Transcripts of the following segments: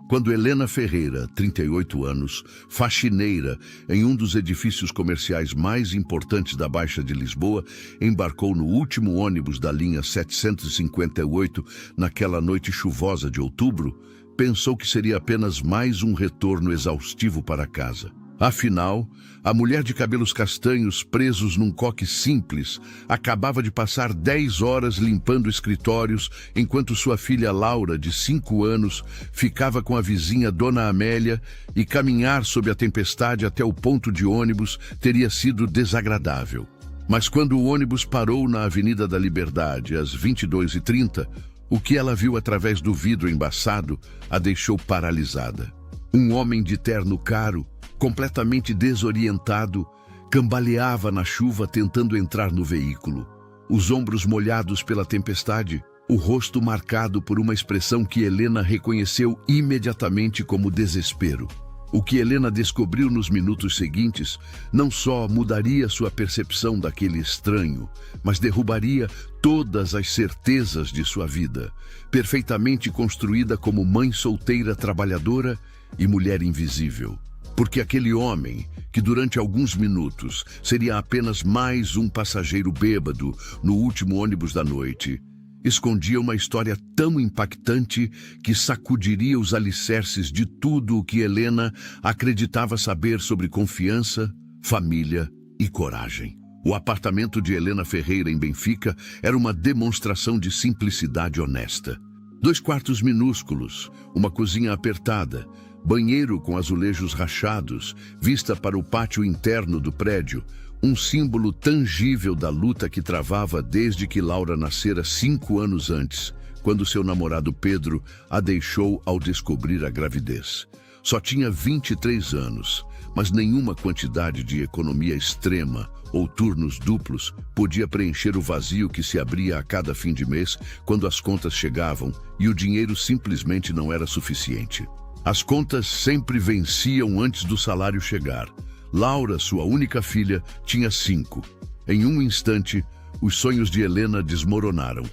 Quando Helena Ferreira, 38 anos, faxineira em um dos edifícios comerciais mais importantes da Baixa de Lisboa, embarcou no último ônibus da linha 758 naquela noite chuvosa de outubro, pensou que seria apenas mais um retorno exaustivo para casa. Afinal, a mulher de cabelos castanhos presos num coque simples acabava de passar 10 horas limpando escritórios, enquanto sua filha Laura, de 5 anos, ficava com a vizinha Dona Amélia, e caminhar sob a tempestade até o ponto de ônibus teria sido desagradável. Mas quando o ônibus parou na Avenida da Liberdade às 22h30, o que ela viu através do vidro embaçado a deixou paralisada. Um homem de terno caro, completamente desorientado, cambaleava na chuva tentando entrar no veículo. Os ombros molhados pela tempestade, o rosto marcado por uma expressão que Helena reconheceu imediatamente como desespero. O que Helena descobriu nos minutos seguintes não só mudaria sua percepção daquele estranho, mas derrubaria todas as certezas de sua vida, perfeitamente construída como mãe solteira trabalhadora e mulher invisível. Porque aquele homem, que durante alguns minutos seria apenas mais um passageiro bêbado no último ônibus da noite, escondia uma história tão impactante que sacudiria os alicerces de tudo o que Helena acreditava saber sobre confiança, família e coragem. O apartamento de Helena Ferreira em Benfica era uma demonstração de simplicidade honesta. 2 quartos minúsculos, uma cozinha apertada, banheiro com azulejos rachados, vista para o pátio interno do prédio, um símbolo tangível da luta que travava desde que Laura nascera 5 anos antes, quando seu namorado Pedro a deixou ao descobrir a gravidez. Só tinha 23 anos, mas nenhuma quantidade de economia extrema ou turnos duplos podia preencher o vazio que se abria a cada fim de mês quando as contas chegavam e o dinheiro simplesmente não era suficiente. As contas sempre venciam antes do salário chegar. Laura, sua única filha, tinha 5. Em um instante, os sonhos de Helena desmoronaram.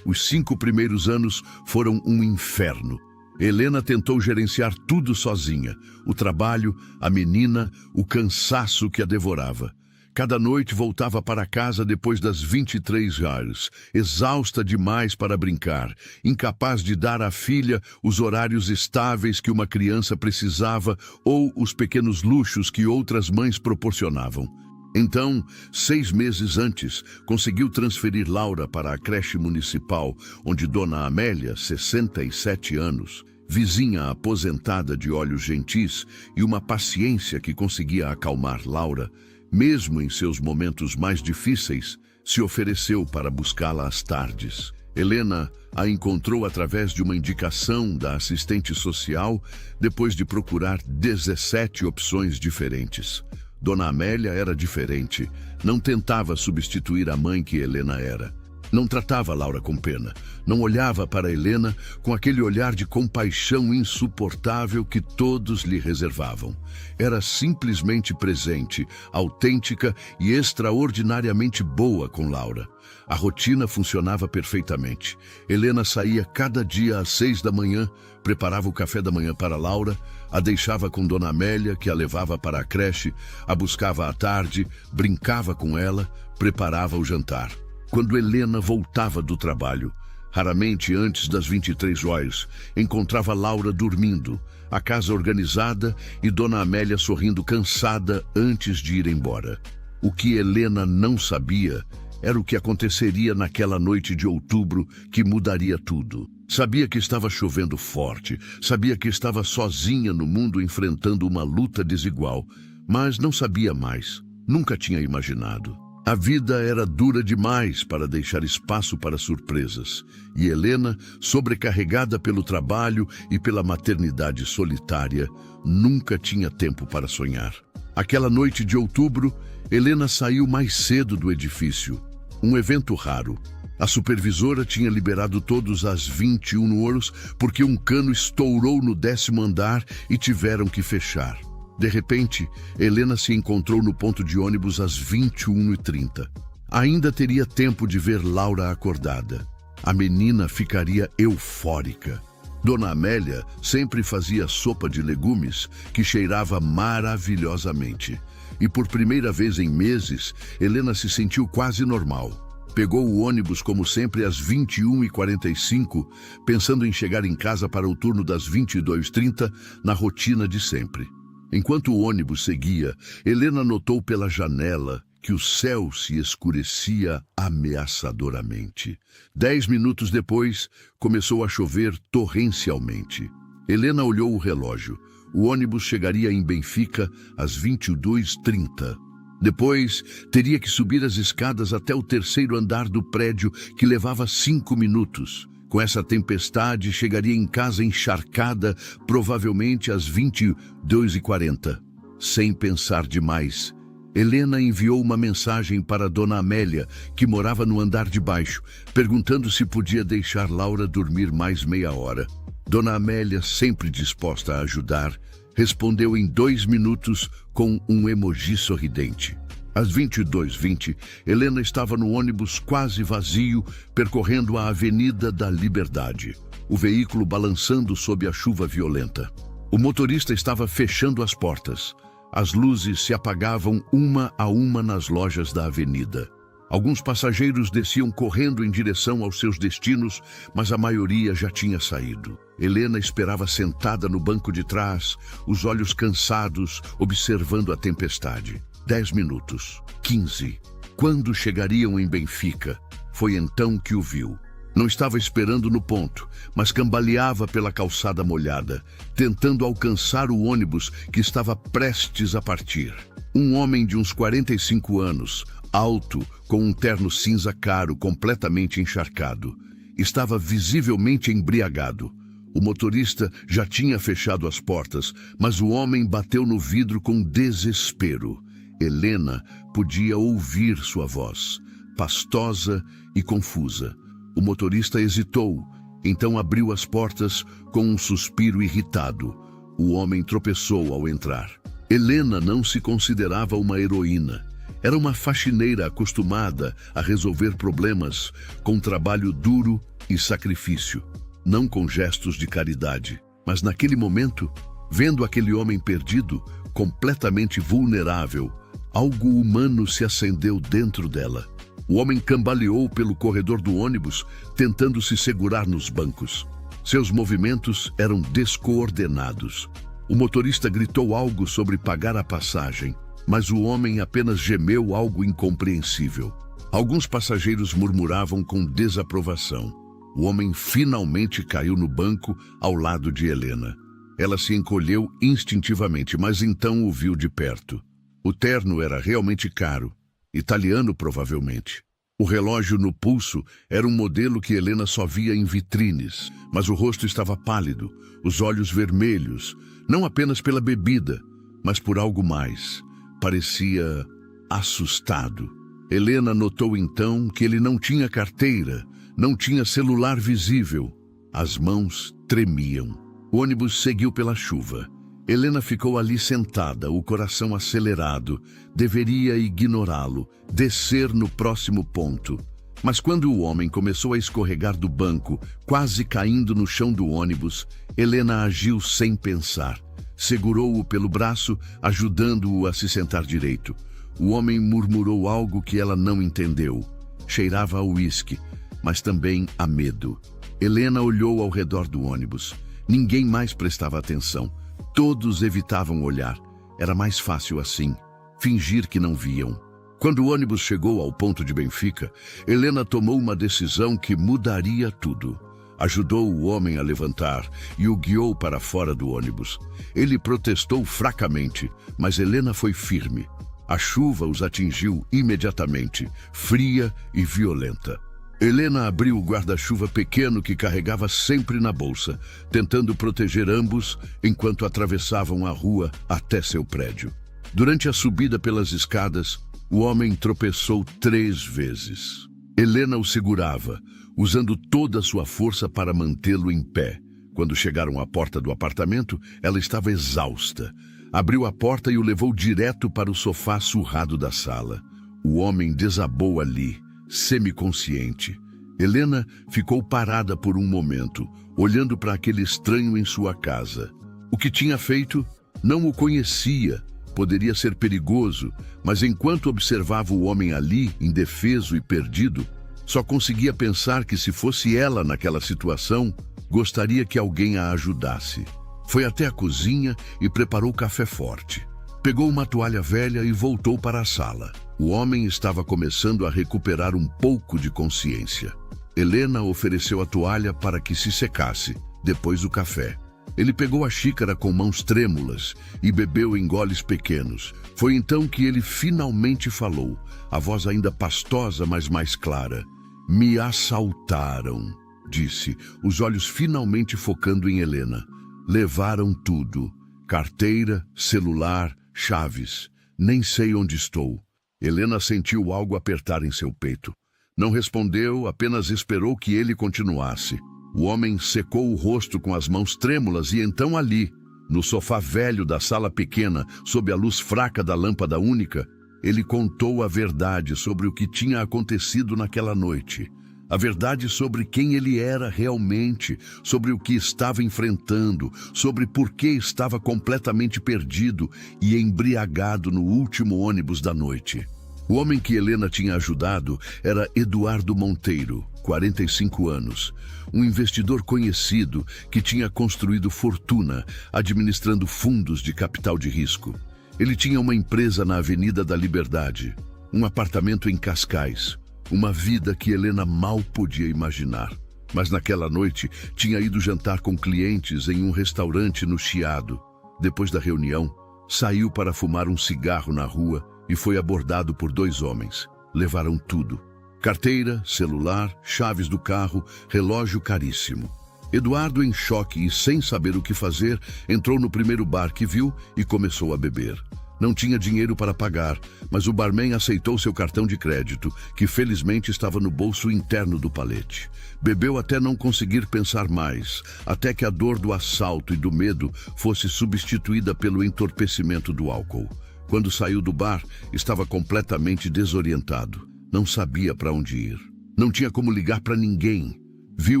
Os 5 primeiros anos foram um inferno. Helena tentou gerenciar tudo sozinha: o trabalho, a menina, o cansaço que a devorava. Cada noite voltava para casa depois das 23 horas, exausta demais para brincar, incapaz de dar à filha os horários estáveis que uma criança precisava ou os pequenos luxos que outras mães proporcionavam. Então, 6 meses antes, conseguiu transferir Laura para a creche municipal, onde Dona Amélia, 67 anos, vizinha aposentada de olhos gentis e uma paciência que conseguia acalmar Laura, mesmo em seus momentos mais difíceis, se ofereceu para buscá-la às tardes. Helena a encontrou através de uma indicação da assistente social, depois de procurar 17 opções diferentes. Dona Amélia era diferente, não tentava substituir a mãe que Helena era. Não tratava Laura com pena, não olhava para Helena com aquele olhar de compaixão insuportável que todos lhe reservavam. Era simplesmente presente, autêntica e extraordinariamente boa com Laura. A rotina funcionava perfeitamente. Helena saía cada dia às 6 da manhã, preparava o café da manhã para Laura, a deixava com Dona Amélia, que a levava para a creche, a buscava à tarde, brincava com ela, preparava o jantar. Quando Helena voltava do trabalho, raramente antes das 23 horas, encontrava Laura dormindo, a casa organizada e Dona Amélia sorrindo cansada antes de ir embora. O que Helena não sabia era o que aconteceria naquela noite de outubro que mudaria tudo. Sabia que estava chovendo forte, sabia que estava sozinha no mundo enfrentando uma luta desigual, mas não sabia mais, nunca tinha imaginado. A vida era dura demais para deixar espaço para surpresas, e Helena, sobrecarregada pelo trabalho e pela maternidade solitária, nunca tinha tempo para sonhar. Aquela noite de outubro, Helena saiu mais cedo do edifício, um evento raro. A supervisora tinha liberado todos às 21 horas porque um cano estourou no 10º andar e tiveram que fechar. De repente, Helena se encontrou no ponto de ônibus às 21h30. Ainda teria tempo de ver Laura acordada. A menina ficaria eufórica. Dona Amélia sempre fazia sopa de legumes que cheirava maravilhosamente. E por primeira vez em meses, Helena se sentiu quase normal. Pegou o ônibus como sempre às 21h45, pensando em chegar em casa para o turno das 22h30, na rotina de sempre. Enquanto o ônibus seguia, Helena notou pela janela que o céu se escurecia ameaçadoramente. 10 minutos depois, começou a chover torrencialmente. Helena olhou o relógio. O ônibus chegaria em Benfica às 22h30. Depois, teria que subir as escadas até o terceiro andar do prédio, que levava 5 minutos. Com essa tempestade, chegaria em casa encharcada, provavelmente às 22h40. Sem pensar demais, Helena enviou uma mensagem para Dona Amélia, que morava no andar de baixo, perguntando se podia deixar Laura dormir mais meia hora. Dona Amélia, sempre disposta a ajudar, respondeu em 2 minutos com um emoji sorridente. Às 22h20, Helena estava no ônibus quase vazio, percorrendo a Avenida da Liberdade, o veículo balançando sob a chuva violenta. O motorista estava fechando as portas. As luzes se apagavam uma a uma nas lojas da avenida. Alguns passageiros desciam correndo em direção aos seus destinos, mas a maioria já tinha saído. Helena esperava sentada no banco de trás, os olhos cansados, observando a tempestade. 10 minutos, 15. Quando chegariam em Benfica, foi então que o viu. Não estava esperando no ponto, mas cambaleava pela calçada molhada, tentando alcançar o ônibus que estava prestes a partir. Um homem de uns 45 anos, alto, com um terno cinza claro, completamente encharcado. Estava visivelmente embriagado. O motorista já tinha fechado as portas, mas o homem bateu no vidro com desespero. Helena podia ouvir sua voz, pastosa e confusa. O motorista hesitou, então abriu as portas com um suspiro irritado. O homem tropeçou ao entrar. Helena não se considerava uma heroína. Era uma faxineira acostumada a resolver problemas com trabalho duro e sacrifício, não com gestos de caridade. Mas naquele momento, vendo aquele homem perdido, completamente vulnerável, algo humano se acendeu dentro dela. O homem cambaleou pelo corredor do ônibus, tentando se segurar nos bancos. Seus movimentos eram descoordenados. O motorista gritou algo sobre pagar a passagem, mas o homem apenas gemeu algo incompreensível. Alguns passageiros murmuravam com desaprovação. O homem finalmente caiu no banco ao lado de Helena. Ela se encolheu instintivamente, mas então o viu de perto. O terno era realmente caro, italiano provavelmente. O relógio no pulso era um modelo que Helena só via em vitrines, mas o rosto estava pálido, os olhos vermelhos, não apenas pela bebida, mas por algo mais. Parecia assustado. Helena notou então que ele não tinha carteira, não tinha celular visível. As mãos tremiam. O ônibus seguiu pela chuva. Helena ficou ali sentada, o coração acelerado. Deveria ignorá-lo, descer no próximo ponto. Mas quando o homem começou a escorregar do banco, quase caindo no chão do ônibus, Helena agiu sem pensar. Segurou-o pelo braço, ajudando-o a se sentar direito. O homem murmurou algo que ela não entendeu. Cheirava a uísque, mas também a medo. Helena olhou ao redor do ônibus. Ninguém mais prestava atenção. Todos evitavam olhar. Era mais fácil assim, fingir que não viam. Quando o ônibus chegou ao ponto de Benfica, Helena tomou uma decisão que mudaria tudo. Ajudou o homem a levantar e o guiou para fora do ônibus. Ele protestou fracamente, mas Helena foi firme. A chuva os atingiu imediatamente, fria e violenta. Helena abriu o guarda-chuva pequeno que carregava sempre na bolsa, tentando proteger ambos enquanto atravessavam a rua até seu prédio. Durante a subida pelas escadas, o homem tropeçou 3 vezes. Helena o segurava, usando toda a sua força para mantê-lo em pé. Quando chegaram à porta do apartamento, ela estava exausta. Abriu a porta e o levou direto para o sofá surrado da sala. O homem desabou ali, semiconsciente. Helena ficou parada por um momento, olhando para aquele estranho em sua casa. O que tinha feito? Não o conhecia. Poderia ser perigoso, mas enquanto observava o homem ali, indefeso e perdido, só conseguia pensar que se fosse ela naquela situação, gostaria que alguém a ajudasse. Foi até a cozinha e preparou café forte. Pegou uma toalha velha e voltou para a sala. O homem estava começando a recuperar um pouco de consciência. Helena ofereceu a toalha para que se secasse, depois o café. Ele pegou a xícara com mãos trêmulas e bebeu em goles pequenos. Foi então que ele finalmente falou, a voz ainda pastosa, mas mais clara. "Me assaltaram", disse, os olhos finalmente focando em Helena. "Levaram tudo. Carteira, celular, chaves. Nem sei onde estou." Helena sentiu algo apertar em seu peito. Não respondeu, apenas esperou que ele continuasse. O homem secou o rosto com as mãos trêmulas e então ali, no sofá velho da sala pequena, sob a luz fraca da lâmpada única, ele contou a verdade sobre o que tinha acontecido naquela noite. A verdade sobre quem ele era realmente, sobre o que estava enfrentando, sobre por que estava completamente perdido e embriagado no último ônibus da noite. O homem que Helena tinha ajudado era Eduardo Monteiro, 45 anos, um investidor conhecido que tinha construído fortuna administrando fundos de capital de risco. Ele tinha uma empresa na Avenida da Liberdade, um apartamento em Cascais, uma vida que Helena mal podia imaginar. Mas naquela noite tinha ido jantar com clientes em um restaurante no Chiado. Depois da reunião, saiu para fumar um cigarro na rua e foi abordado por 2 homens. Levaram tudo. Carteira, celular, chaves do carro, relógio caríssimo. Eduardo, em choque e sem saber o que fazer, entrou no primeiro bar que viu e começou a beber. Não tinha dinheiro para pagar, mas o barman aceitou seu cartão de crédito, que felizmente estava no bolso interno do palete. Bebeu até não conseguir pensar mais, até que a dor do assalto e do medo fosse substituída pelo entorpecimento do álcool. Quando saiu do bar, estava completamente desorientado. Não sabia para onde ir. Não tinha como ligar para ninguém. Viu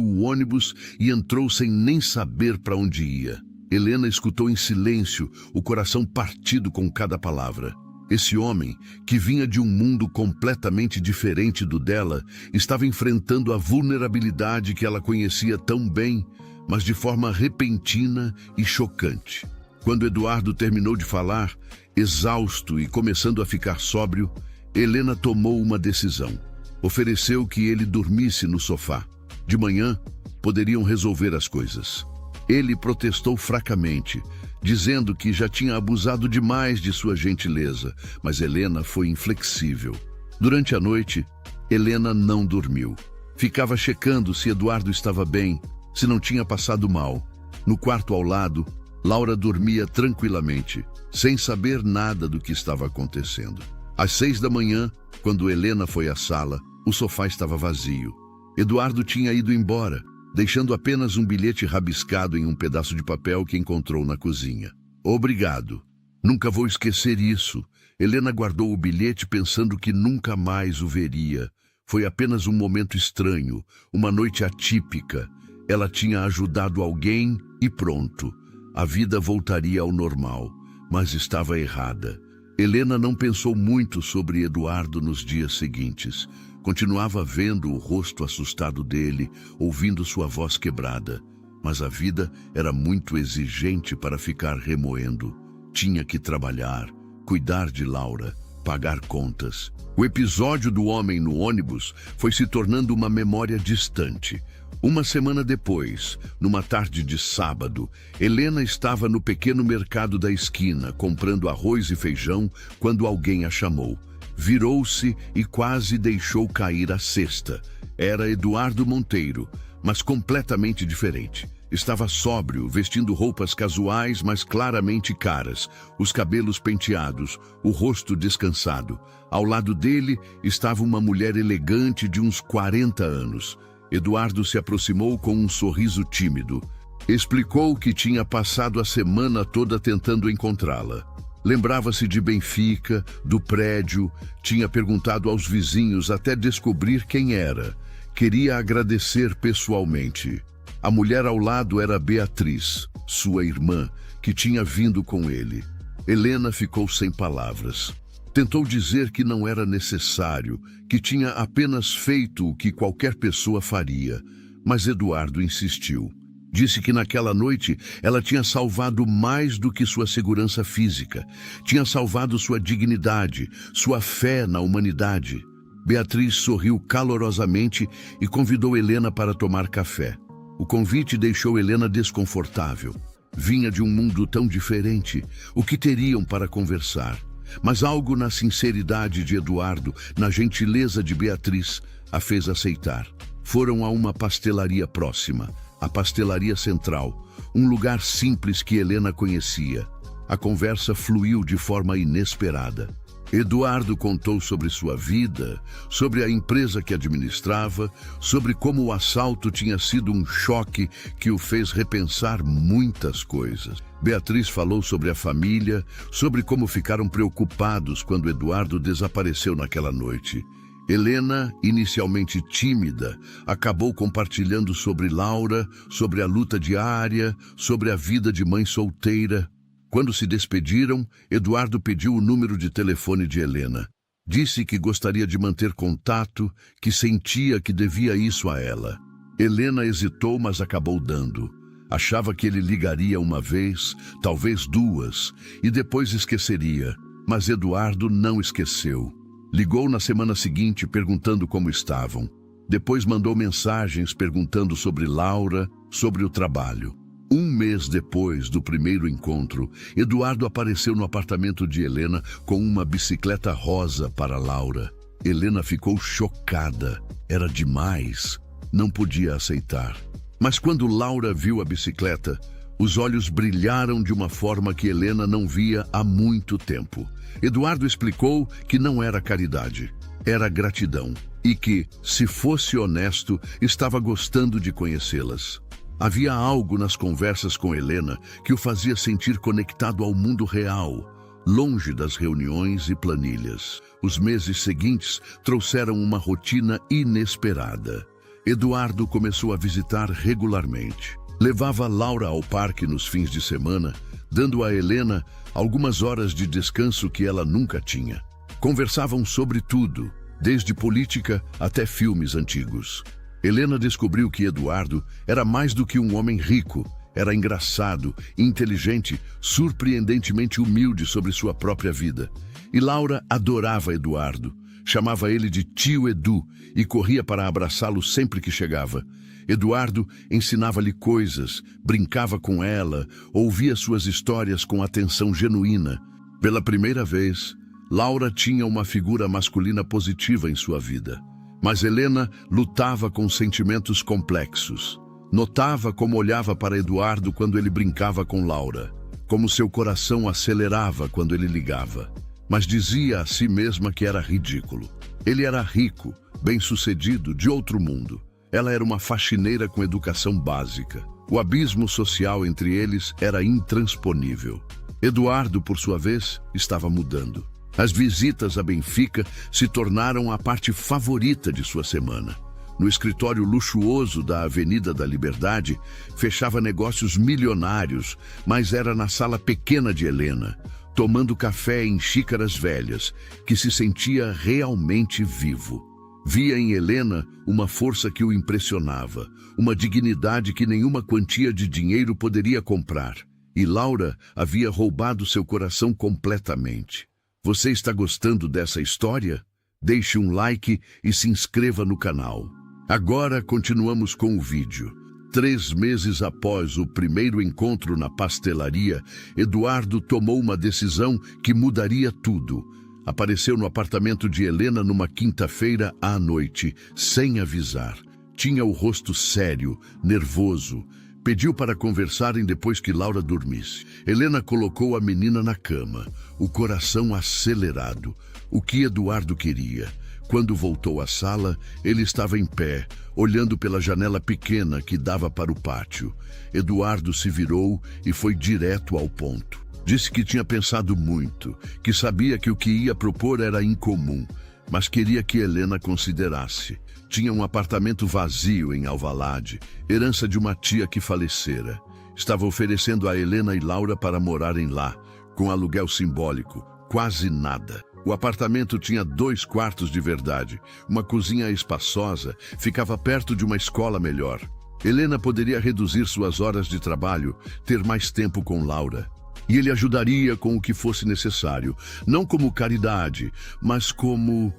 o ônibus e entrou sem nem saber para onde ia. Helena escutou em silêncio, o coração partido com cada palavra. Esse homem, que vinha de um mundo completamente diferente do dela, estava enfrentando a vulnerabilidade que ela conhecia tão bem, mas de forma repentina e chocante. Quando Eduardo terminou de falar, exausto e começando a ficar sóbrio, Helena tomou uma decisão. Ofereceu que ele dormisse no sofá. De manhã, poderiam resolver as coisas. Ele protestou fracamente, dizendo que já tinha abusado demais de sua gentileza, mas Helena foi inflexível. Durante a noite, Helena não dormiu. Ficava checando se Eduardo estava bem, se não tinha passado mal. No quarto ao lado, Laura dormia tranquilamente, sem saber nada do que estava acontecendo. Às 6 da manhã, quando Helena foi à sala, o sofá estava vazio. Eduardo tinha ido embora, deixando apenas um bilhete rabiscado em um pedaço de papel que encontrou na cozinha. "Obrigado. Nunca vou esquecer isso." Helena guardou o bilhete pensando que nunca mais o veria. Foi apenas um momento estranho, uma noite atípica. Ela tinha ajudado alguém e pronto. A vida voltaria ao normal, mas estava errada. Helena não pensou muito sobre Eduardo nos dias seguintes. Continuava vendo o rosto assustado dele, ouvindo sua voz quebrada. Mas a vida era muito exigente para ficar remoendo. Tinha que trabalhar, cuidar de Laura, pagar contas. O episódio do homem no ônibus foi se tornando uma memória distante. Uma semana depois, numa tarde de sábado, Helena estava no pequeno mercado da esquina, comprando arroz e feijão, quando alguém a chamou. Virou-se e quase deixou cair a cesta. Era Eduardo Monteiro, mas completamente diferente. Estava sóbrio, vestindo roupas casuais, mas claramente caras, os cabelos penteados, o rosto descansado. Ao lado dele estava uma mulher elegante de uns 40 anos. Eduardo se aproximou com um sorriso tímido. Explicou que tinha passado a semana toda tentando encontrá-la. Lembrava-se de Benfica, do prédio, tinha perguntado aos vizinhos até descobrir quem era. Queria agradecer pessoalmente. A mulher ao lado era Beatriz, sua irmã, que tinha vindo com ele. Helena ficou sem palavras. Tentou dizer que não era necessário, que tinha apenas feito o que qualquer pessoa faria, mas Eduardo insistiu. Disse que naquela noite ela tinha salvado mais do que sua segurança física. Tinha salvado sua dignidade, sua fé na humanidade. Beatriz sorriu calorosamente e convidou Helena para tomar café. O convite deixou Helena desconfortável. Vinha de um mundo tão diferente. O que teriam para conversar? Mas algo na sinceridade de Eduardo, na gentileza de Beatriz, a fez aceitar. Foram a uma pastelaria próxima, a Pastelaria Central, um lugar simples que Helena conhecia. A conversa fluiu de forma inesperada. Eduardo contou sobre sua vida, sobre a empresa que administrava, sobre como o assalto tinha sido um choque que o fez repensar muitas coisas. Beatriz falou sobre a família, sobre como ficaram preocupados quando Eduardo desapareceu naquela noite. Helena, inicialmente tímida, acabou compartilhando sobre Laura, sobre a luta diária, sobre a vida de mãe solteira. Quando se despediram, Eduardo pediu o número de telefone de Helena. Disse que gostaria de manter contato, que sentia que devia isso a ela. Helena hesitou, mas acabou dando. Achava que ele ligaria uma vez, talvez duas, e depois esqueceria. Mas Eduardo não esqueceu. Ligou na semana seguinte perguntando como estavam. Depois mandou mensagens perguntando sobre Laura, sobre o trabalho. Um mês depois do primeiro encontro, Eduardo apareceu no apartamento de Helena com uma bicicleta rosa para Laura. Helena ficou chocada. Era demais. Não podia aceitar. Mas quando Laura viu a bicicleta, os olhos brilharam de uma forma que Helena não via há muito tempo. Eduardo explicou que não era caridade, era gratidão. E que, se fosse honesto, estava gostando de conhecê-las. Havia algo nas conversas com Helena que o fazia sentir conectado ao mundo real, longe das reuniões e planilhas. Os meses seguintes trouxeram uma rotina inesperada. Eduardo começou a visitar regularmente. Levava Laura ao parque nos fins de semana, dando a Helena algumas horas de descanso que ela nunca tinha. Conversavam sobre tudo, desde política até filmes antigos. Helena descobriu que Eduardo era mais do que um homem rico. Era engraçado, inteligente, surpreendentemente humilde sobre sua própria vida. E Laura adorava Eduardo. Chamava ele de tio Edu e corria para abraçá-lo sempre que chegava. Eduardo ensinava-lhe coisas, brincava com ela, ouvia suas histórias com atenção genuína. Pela primeira vez, Laura tinha uma figura masculina positiva em sua vida. Mas Helena lutava com sentimentos complexos. Notava como olhava para Eduardo quando ele brincava com Laura, como seu coração acelerava quando ele ligava. Mas dizia a si mesma que era ridículo. Ele era rico, bem-sucedido, de outro mundo. Ela era uma faxineira com educação básica. O abismo social entre eles era intransponível. Eduardo, por sua vez, estava mudando. As visitas a Benfica se tornaram a parte favorita de sua semana. No escritório luxuoso da Avenida da Liberdade, fechava negócios milionários, mas era na sala pequena de Helena, tomando café em xícaras velhas, que se sentia realmente vivo. Via em Helena uma força que o impressionava, uma dignidade que nenhuma quantia de dinheiro poderia comprar. E Laura havia roubado seu coração completamente. Você está gostando dessa história? Deixe um like e se inscreva no canal. Agora continuamos com o vídeo. 3 meses após o primeiro encontro na pastelaria, Eduardo tomou uma decisão que mudaria tudo. Apareceu no apartamento de Helena numa quinta-feira à noite, sem avisar. Tinha o rosto sério, nervoso. Pediu para conversarem depois que Laura dormisse. Helena colocou a menina na cama, o coração acelerado. O que Eduardo queria? Quando voltou à sala, ele estava em pé, olhando pela janela pequena que dava para o pátio. Eduardo se virou e foi direto ao ponto. Disse que tinha pensado muito, que sabia que o que ia propor era incomum. mas queria que Helena considerasse. Tinha um apartamento vazio em Alvalade, herança de uma tia que falecera. Estava oferecendo a Helena e Laura para morarem lá, com aluguel simbólico, quase nada. O apartamento tinha 2 quartos de verdade, uma cozinha espaçosa, ficava perto de uma escola melhor. Helena poderia reduzir suas horas de trabalho, ter mais tempo com Laura. E ele ajudaria com o que fosse necessário, não como caridade, mas como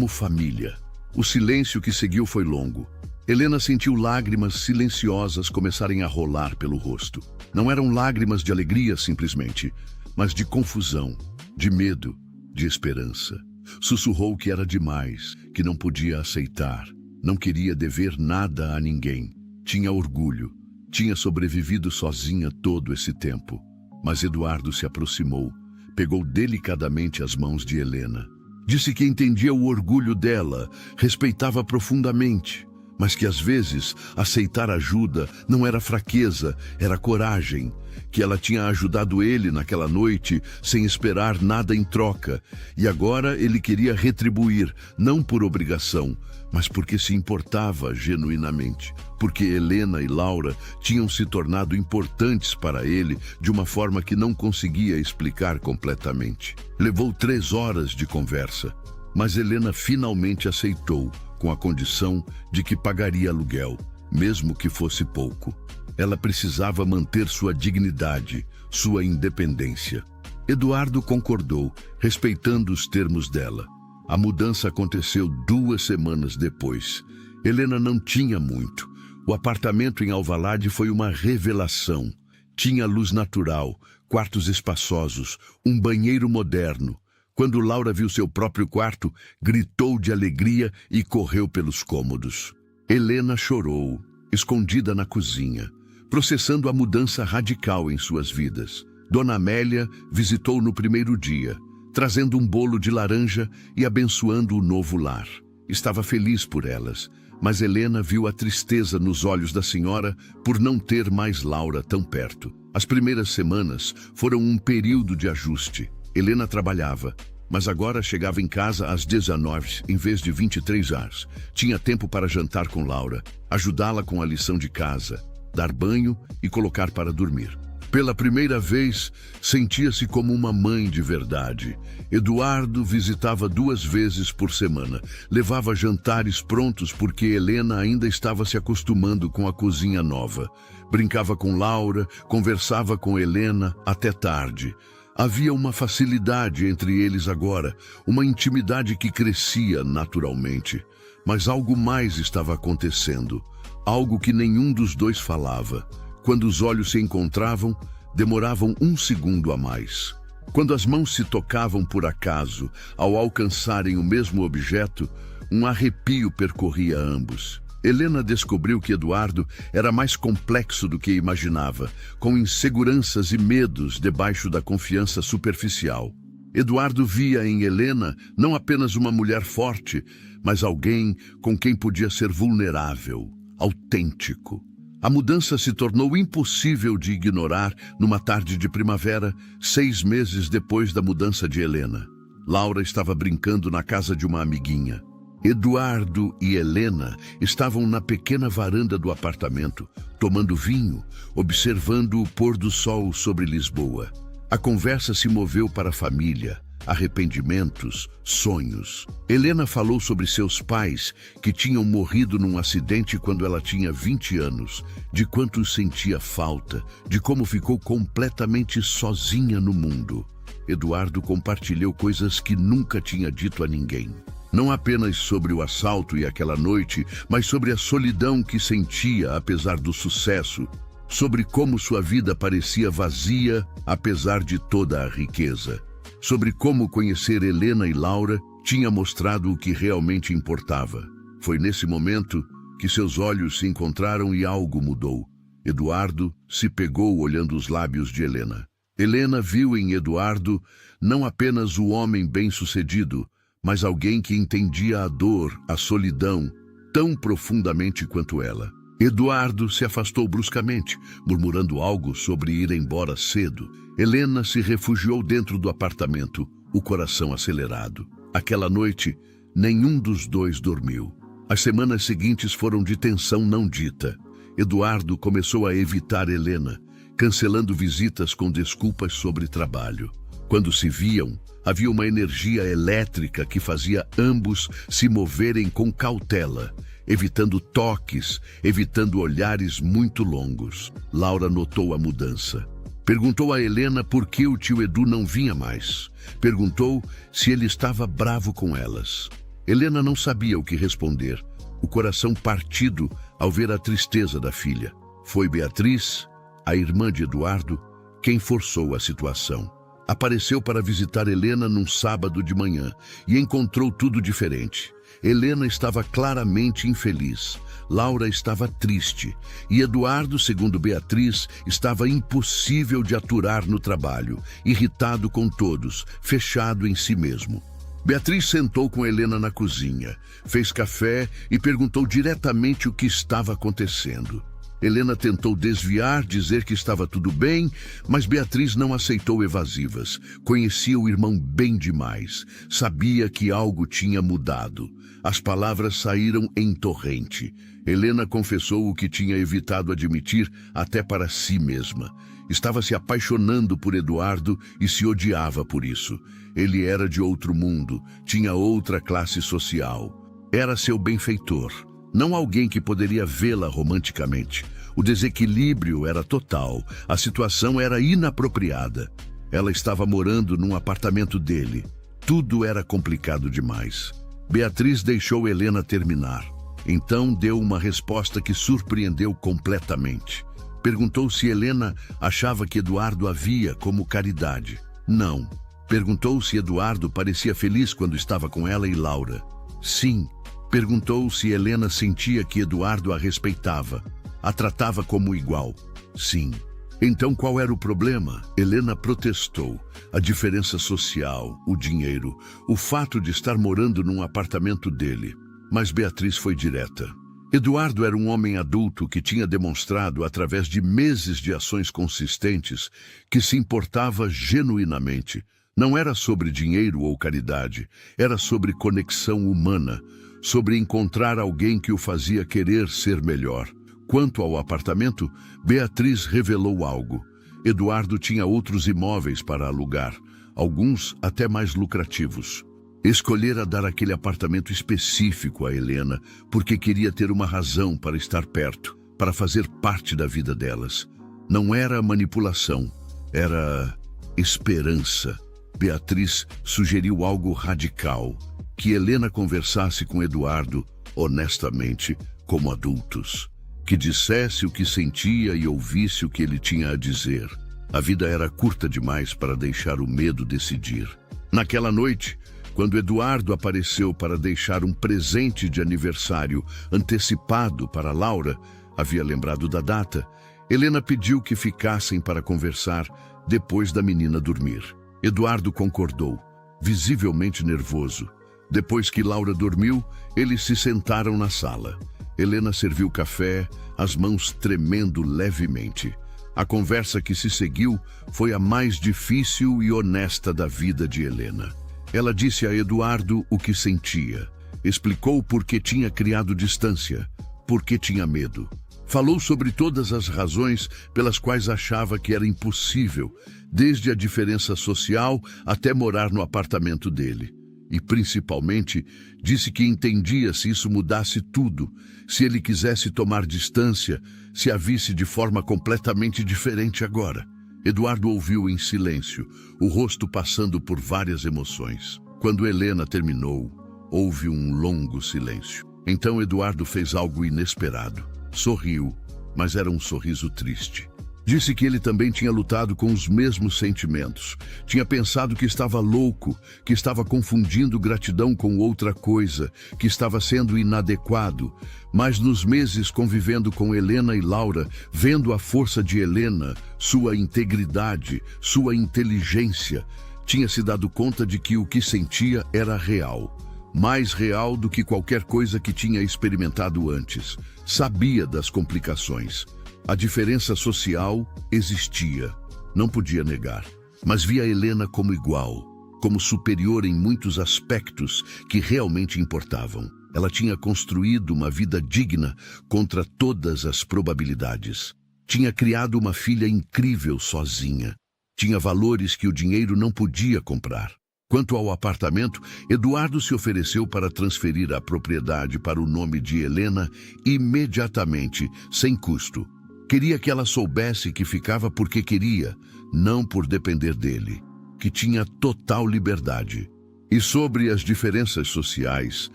família. O silêncio que seguiu foi longo. Helena sentiu lágrimas silenciosas começarem a rolar pelo rosto. Não eram lágrimas de alegria simplesmente, mas de confusão, de medo, de esperança. Sussurrou que era demais, que não podia aceitar, não queria dever nada a ninguém. Tinha orgulho, tinha sobrevivido sozinha todo esse tempo. Mas Eduardo se aproximou, pegou delicadamente as mãos de Helena. Disse que entendia o orgulho dela, respeitava profundamente, mas que às vezes aceitar ajuda não era fraqueza, era coragem. Que ela tinha ajudado ele naquela noite sem esperar nada em troca, e agora ele queria retribuir, não por obrigação, mas porque se importava genuinamente, porque Helena e Laura tinham se tornado importantes para ele de uma forma que não conseguia explicar completamente. Levou 3 horas de conversa, mas Helena finalmente aceitou, com a condição de que pagaria aluguel, mesmo que fosse pouco. Ela precisava manter sua dignidade, sua independência. Eduardo concordou, respeitando os termos dela. A mudança aconteceu 2 semanas depois. Helena não tinha muito. O apartamento em Alvalade foi uma revelação. Tinha luz natural, quartos espaçosos, um banheiro moderno. Quando Laura viu seu próprio quarto, gritou de alegria e correu pelos cômodos. Helena chorou, escondida na cozinha, processando a mudança radical em suas vidas. Dona Amélia visitou no primeiro dia, trazendo um bolo de laranja e abençoando o novo lar. Estava feliz por elas, mas Helena viu a tristeza nos olhos da senhora por não ter mais Laura tão perto. As primeiras semanas foram um período de ajuste. Helena trabalhava, mas agora chegava em casa às 19 em vez de 23 horas. Tinha tempo para jantar com Laura, ajudá-la com a lição de casa, dar banho e colocar para dormir. Pela primeira vez, sentia-se como uma mãe de verdade. Eduardo visitava 2 vezes por semana. Levava jantares prontos porque Helena ainda estava se acostumando com a cozinha nova. Brincava com Laura, conversava com Helena até tarde. Havia uma facilidade entre eles agora, uma intimidade que crescia naturalmente. Mas algo mais estava acontecendo, algo que nenhum dos dois falava. Quando os olhos se encontravam, demoravam 1 segundo a mais. Quando as mãos se tocavam por acaso, ao alcançarem o mesmo objeto, um arrepio percorria ambos. Helena descobriu que Eduardo era mais complexo do que imaginava, com inseguranças e medos debaixo da confiança superficial. Eduardo via em Helena não apenas uma mulher forte, mas alguém com quem podia ser vulnerável, autêntico. A mudança se tornou impossível de ignorar numa tarde de primavera, 6 meses depois da mudança de Helena. Laura estava brincando na casa de uma amiguinha. Eduardo e Helena estavam na pequena varanda do apartamento, tomando vinho, observando o pôr do sol sobre Lisboa. A conversa se moveu para a família, arrependimentos, sonhos. Helena falou sobre seus pais, que tinham morrido num acidente quando ela tinha 20 anos, de quanto sentia falta, de como ficou completamente sozinha no mundo. Eduardo compartilhou coisas que nunca tinha dito a ninguém. Não apenas sobre o assalto e aquela noite, mas sobre a solidão que sentia apesar do sucesso, sobre como sua vida parecia vazia apesar de toda a riqueza, sobre como conhecer Helena e Laura tinha mostrado o que realmente importava. Foi nesse momento que seus olhos se encontraram e algo mudou. Eduardo se pegou olhando os lábios de Helena. Helena viu em Eduardo não apenas o homem bem-sucedido, mas alguém que entendia a dor, a solidão, tão profundamente quanto ela. Eduardo se afastou bruscamente, murmurando algo sobre ir embora cedo. Helena se refugiou dentro do apartamento, o coração acelerado. Aquela noite Nenhum dos dois dormiu. As semanas seguintes foram de tensão não dita. Eduardo começou a evitar Helena, cancelando visitas com desculpas sobre trabalho. Quando se viam, havia uma energia elétrica que fazia ambos se moverem com cautela, evitando toques, evitando olhares muito longos. Laura notou a mudança. Perguntou a Helena por que o tio Edu não vinha mais. Perguntou se ele estava bravo com elas. Helena não sabia o que responder, o coração partido ao ver a tristeza da filha. Foi Beatriz, a irmã de Eduardo, quem forçou a situação. Apareceu para visitar Helena num sábado de manhã e encontrou tudo diferente. Helena estava claramente infeliz, Laura estava triste e Eduardo, segundo Beatriz, estava impossível de aturar no trabalho, irritado com todos, fechado em si mesmo. Beatriz sentou com Helena na cozinha, fez café e perguntou diretamente o que estava acontecendo. Helena tentou desviar, dizer que estava tudo bem, mas Beatriz não aceitou evasivas. Conhecia o irmão bem demais. Sabia que algo tinha mudado. As palavras saíram em torrente. Helena confessou o que tinha evitado admitir até para si mesma. Estava se apaixonando por Eduardo e se odiava por isso. Ele era de outro mundo, tinha outra classe social. Era seu benfeitor. Não alguém que poderia vê-la romanticamente. O desequilíbrio era total, a situação era inapropriada. Ela estava morando num apartamento dele. Tudo era complicado demais. Beatriz deixou Helena terminar. Então deu uma resposta que surpreendeu completamente. Perguntou se Helena achava que Eduardo a via como caridade. Não. Perguntou se Eduardo parecia feliz quando estava com ela e Laura. Sim. Perguntou se Helena sentia que Eduardo a respeitava, a tratava como igual. Sim. Então qual era o problema? Helena protestou. A diferença social, o dinheiro, o fato de estar morando num apartamento dele. Mas Beatriz foi direta. Eduardo era um homem adulto que tinha demonstrado, através de meses de ações consistentes, que se importava genuinamente. Não era sobre dinheiro ou caridade, era sobre conexão humana, sobre encontrar alguém que o fazia querer ser melhor. Quanto ao apartamento, Beatriz revelou algo. Eduardo tinha outros imóveis para alugar, alguns até mais lucrativos. Escolhera dar aquele apartamento específico a Helena porque queria ter uma razão para estar perto, para fazer parte da vida delas. Não era manipulação, era esperança. Beatriz sugeriu algo radical. Que Helena conversasse com Eduardo, honestamente, como adultos. Que dissesse o que sentia e ouvisse o que ele tinha a dizer. A vida era curta demais para deixar o medo decidir. Naquela noite, quando Eduardo apareceu para deixar um presente de aniversário antecipado para Laura, havia lembrado da data, Helena pediu que ficassem para conversar depois da menina dormir. Eduardo concordou, visivelmente nervoso. Depois que Laura dormiu, eles se sentaram na sala. Helena serviu café, as mãos tremendo levemente. A conversa que se seguiu foi a mais difícil e honesta da vida de Helena. Ela disse a Eduardo o que sentia. Explicou por que tinha criado distância, por que tinha medo. Falou sobre todas as razões pelas quais achava que era impossível, desde a diferença social até morar no apartamento dele. E, principalmente, disse que entendia se isso mudasse tudo, se ele quisesse tomar distância, se a visse de forma completamente diferente agora. Eduardo ouviu em silêncio, o rosto passando por várias emoções. Quando Helena terminou, houve um longo silêncio. Então Eduardo fez algo inesperado. Sorriu, mas era um sorriso triste. Disse que ele também tinha lutado com os mesmos sentimentos. Tinha pensado que estava louco, que estava confundindo gratidão com outra coisa, que estava sendo inadequado. Mas nos meses convivendo com Helena e Laura, vendo a força de Helena, sua integridade, sua inteligência, tinha se dado conta de que o que sentia era real. Mais real do que qualquer coisa que tinha experimentado antes. Sabia das complicações. A diferença social existia, não podia negar, mas via Helena como igual. como superior em muitos aspectos que realmente importavam. Ela tinha construído uma vida digna contra todas as probabilidades. Tinha criado uma filha incrível sozinha. Tinha valores que o dinheiro não podia comprar. Quanto ao apartamento, Eduardo se ofereceu para transferir a propriedade para o nome de Helena imediatamente, sem custo. Queria que ela soubesse que ficava porque queria, não por depender dele, que tinha total liberdade. E sobre as diferenças sociais,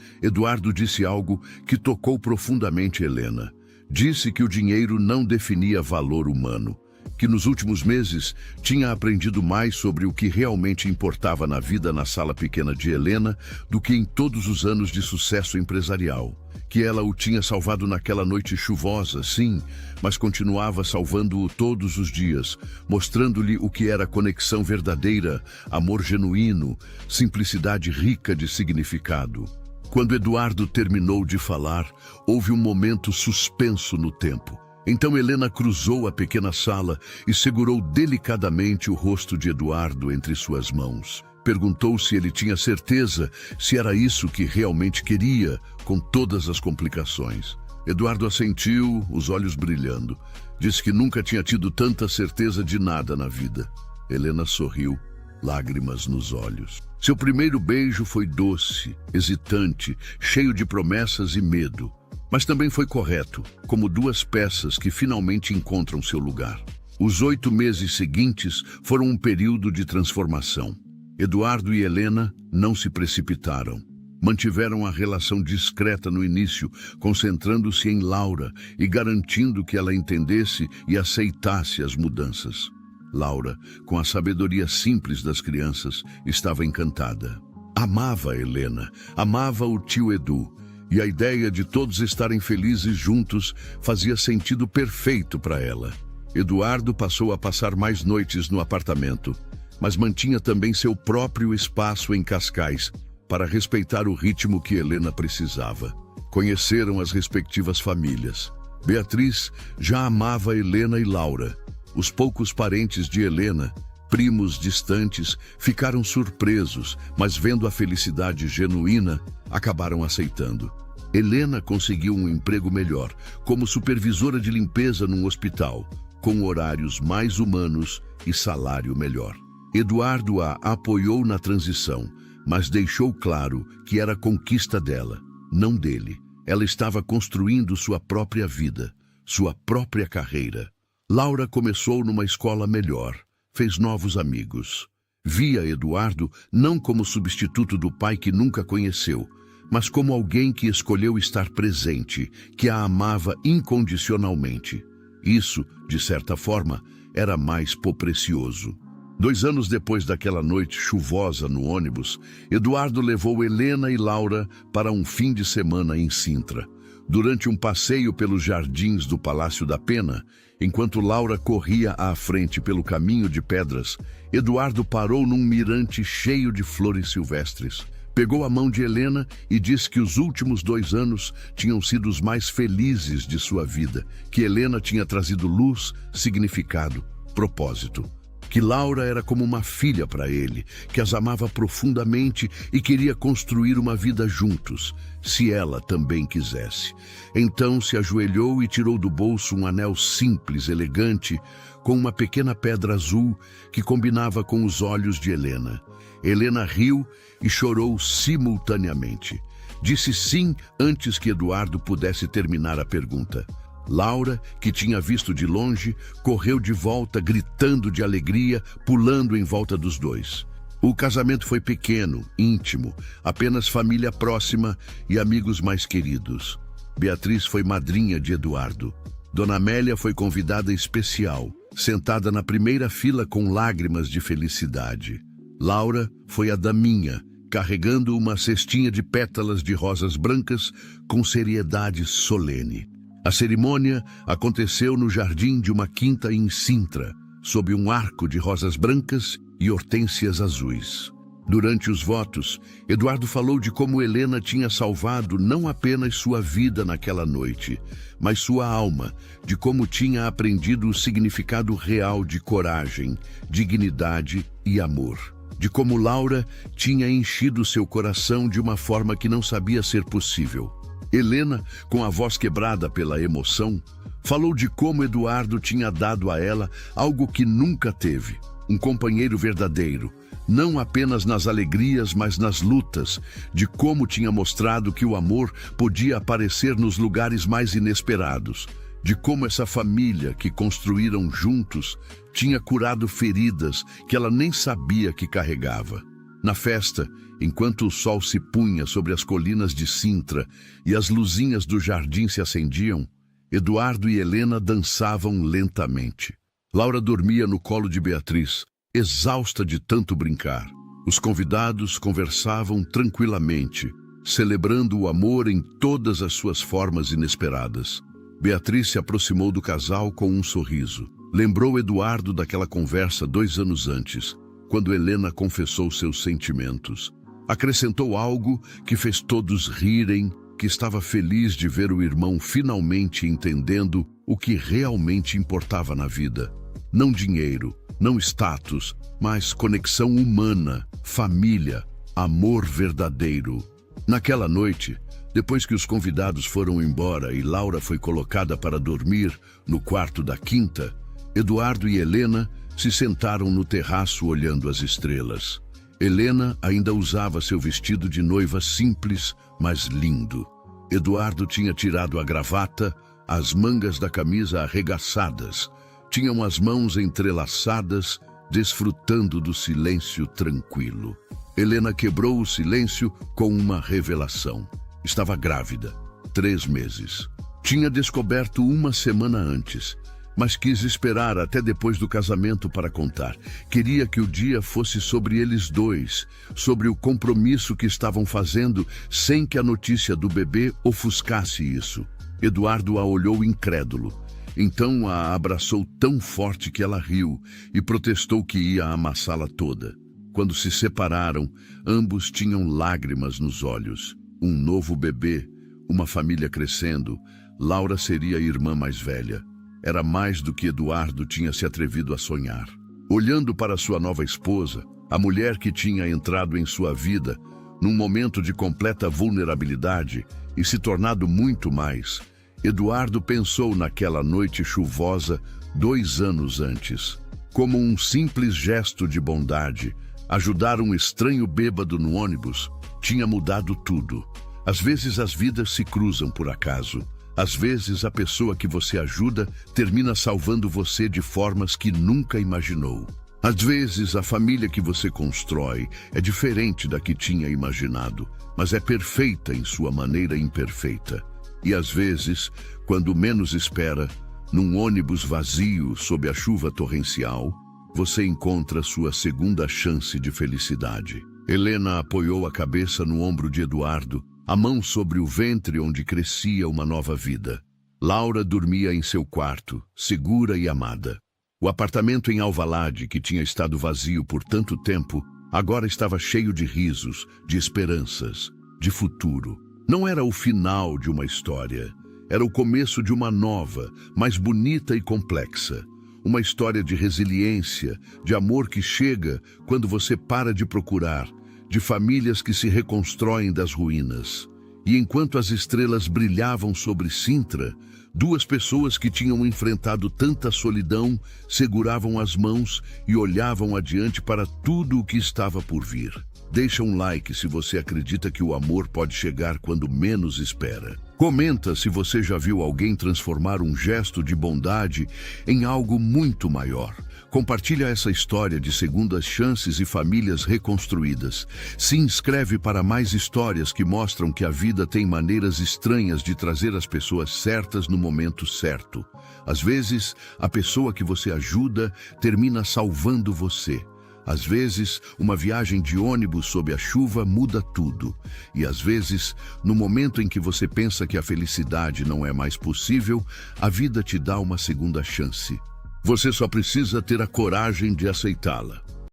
Eduardo disse algo que tocou profundamente Helena. Disse que o dinheiro não definia valor humano, que nos últimos meses tinha aprendido mais sobre o que realmente importava na vida na sala pequena de Helena do que em todos os anos de sucesso empresarial. Que ela o tinha salvado naquela noite chuvosa, sim, mas continuava salvando-o todos os dias, mostrando-lhe o que era conexão verdadeira, amor genuíno, simplicidade rica de significado. Quando Eduardo terminou de falar, houve um momento suspenso no tempo. Então Helena cruzou a pequena sala e segurou delicadamente o rosto de Eduardo entre suas mãos. Perguntou se ele tinha certeza, se era isso que realmente queria, com todas as complicações. Eduardo assentiu, os olhos brilhando. Disse que nunca tinha tido tanta certeza de nada na vida. Helena sorriu, lágrimas nos olhos. Seu primeiro beijo foi doce, hesitante, cheio de promessas e medo. Mas também foi correto, como duas peças que finalmente encontram seu lugar. Os 8 meses seguintes foram um período de transformação. Eduardo e Helena não se precipitaram. Mantiveram a relação discreta no início, concentrando-se em Laura e garantindo que ela entendesse e aceitasse as mudanças. Laura, com a sabedoria simples das crianças, estava encantada. Amava Helena, amava o tio Edu, e a ideia de todos estarem felizes juntos fazia sentido perfeito para ela. Eduardo passou a passar mais noites no apartamento, mas mantinha também seu próprio espaço em Cascais, para respeitar o ritmo que Helena precisava. Conheceram as respectivas famílias. Beatriz já amava Helena e Laura. Os poucos parentes de Helena, primos distantes, ficaram surpresos, mas vendo a felicidade genuína, acabaram aceitando. Helena conseguiu um emprego melhor, como supervisora de limpeza num hospital, com horários mais humanos e salário melhor. Eduardo a apoiou na transição, mas deixou claro que era conquista dela, não dele. Ela estava construindo sua própria vida, sua própria carreira. Laura começou numa escola melhor, fez novos amigos. Via Eduardo não como substituto do pai que nunca conheceu, mas como alguém que escolheu estar presente, que a amava incondicionalmente. Isso, de certa forma, era mais precioso. 2 anos depois daquela noite chuvosa no ônibus, Eduardo levou Helena e Laura para um fim de semana em Sintra. Durante um passeio pelos jardins do Palácio da Pena, enquanto Laura corria à frente pelo caminho de pedras, Eduardo parou num mirante cheio de flores silvestres. Pegou a mão de Helena e disse que os últimos 2 anos tinham sido os mais felizes de sua vida, que Helena tinha trazido luz, significado, propósito. Que Laura era como uma filha para ele, que as amava profundamente e queria construir uma vida juntos, se ela também quisesse. Então se ajoelhou e tirou do bolso um anel simples, elegante, com uma pequena pedra azul que combinava com os olhos de Helena. Helena riu e chorou simultaneamente. Disse sim antes que Eduardo pudesse terminar a pergunta. Laura, que tinha visto de longe, correu de volta, gritando de alegria, pulando em volta dos dois. O casamento foi pequeno, íntimo, apenas família próxima e amigos mais queridos. Beatriz foi madrinha de Eduardo. Dona Amélia foi convidada especial, sentada na primeira fila com lágrimas de felicidade. Laura foi a daminha, carregando uma cestinha de pétalas de rosas brancas com seriedade solene. A cerimônia aconteceu no jardim de uma quinta em Sintra, sob um arco de rosas brancas e hortênsias azuis. Durante os votos, Eduardo falou de como Helena tinha salvado não apenas sua vida naquela noite, mas sua alma, de como tinha aprendido o significado real de coragem, dignidade e amor. de como Laura tinha enchido seu coração de uma forma que não sabia ser possível. Helena, com a voz quebrada pela emoção, falou de como Eduardo tinha dado a ela algo que nunca teve, um companheiro verdadeiro, não apenas nas alegrias, mas nas lutas, de como tinha mostrado que o amor podia aparecer nos lugares mais inesperados, de como essa família que construíram juntos tinha curado feridas que ela nem sabia que carregava. Na festa, enquanto o sol se punha sobre as colinas de Sintra e as luzinhas do jardim se acendiam, Eduardo e Helena dançavam lentamente. Laura dormia no colo de Beatriz, exausta de tanto brincar. Os convidados conversavam tranquilamente, celebrando o amor em todas as suas formas inesperadas. Beatriz se aproximou do casal com um sorriso. Lembrou Eduardo daquela conversa 2 anos antes, quando Helena confessou seus sentimentos. Acrescentou algo que fez todos rirem, que estava feliz de ver o irmão finalmente entendendo o que realmente importava na vida. Não dinheiro, não status, mas conexão humana, família, amor verdadeiro. Naquela noite, depois que os convidados foram embora e Laura foi colocada para dormir no quarto da quinta, Eduardo e Helena se sentaram no terraço olhando as estrelas. Helena ainda usava seu vestido de noiva simples, mas lindo. Eduardo tinha tirado a gravata, as mangas da camisa arregaçadas. Tinham as mãos entrelaçadas, desfrutando do silêncio tranquilo. Helena quebrou o silêncio com uma revelação. Estava grávida, 3 meses. Tinha descoberto 1 semana antes, mas quis esperar até depois do casamento para contar. Queria que o dia fosse sobre eles dois, sobre o compromisso que estavam fazendo, sem que a notícia do bebê ofuscasse isso. Eduardo a olhou incrédulo. Então a abraçou tão forte que ela riu e protestou que ia amassá-la toda. Quando se separaram, ambos tinham lágrimas nos olhos. Um novo bebê, uma família crescendo. Laura seria a irmã mais velha. Era mais do que Eduardo tinha se atrevido a sonhar. Olhando para sua nova esposa, a mulher que tinha entrado em sua vida, num momento de completa vulnerabilidade e se tornado muito mais, Eduardo pensou naquela noite chuvosa 2 anos antes. Como um simples gesto de bondade, ajudar um estranho bêbado no ônibus tinha mudado tudo. Às vezes as vidas se cruzam por acaso. Às vezes a pessoa que você ajuda termina salvando você de formas que nunca imaginou. Às vezes a família que você constrói é diferente da que tinha imaginado, mas é perfeita em sua maneira imperfeita. E às vezes, quando menos espera, num ônibus vazio sob a chuva torrencial, você encontra sua segunda chance de felicidade. Helena apoiou a cabeça no ombro de Eduardo, a mão sobre o ventre onde crescia uma nova vida. Laura dormia em seu quarto, segura e amada. O apartamento em Alvalade, que tinha estado vazio por tanto tempo, agora estava cheio de risos, de esperanças, de futuro. Não era o final de uma história, era o começo de uma nova, mais bonita e complexa. Uma história de resiliência, de amor que chega quando você para de procurar, de famílias que se reconstroem das ruínas. E enquanto as estrelas brilhavam sobre Sintra, 2 pessoas que tinham enfrentado tanta solidão seguravam as mãos e olhavam adiante para tudo o que estava por vir. Deixa um like se você acredita que o amor pode chegar quando menos espera. Comenta se você já viu alguém transformar um gesto de bondade em algo muito maior. Compartilha essa história de segundas chances e famílias reconstruídas. Se inscreve para mais histórias que mostram que a vida tem maneiras estranhas de trazer as pessoas certas no momento certo. Às vezes, a pessoa que você ajuda termina salvando você. Às vezes, uma viagem de ônibus sob a chuva muda tudo. E às vezes, no momento em que você pensa que a felicidade não é mais possível, a vida te dá uma segunda chance. Você só precisa ter a coragem de aceitá-la.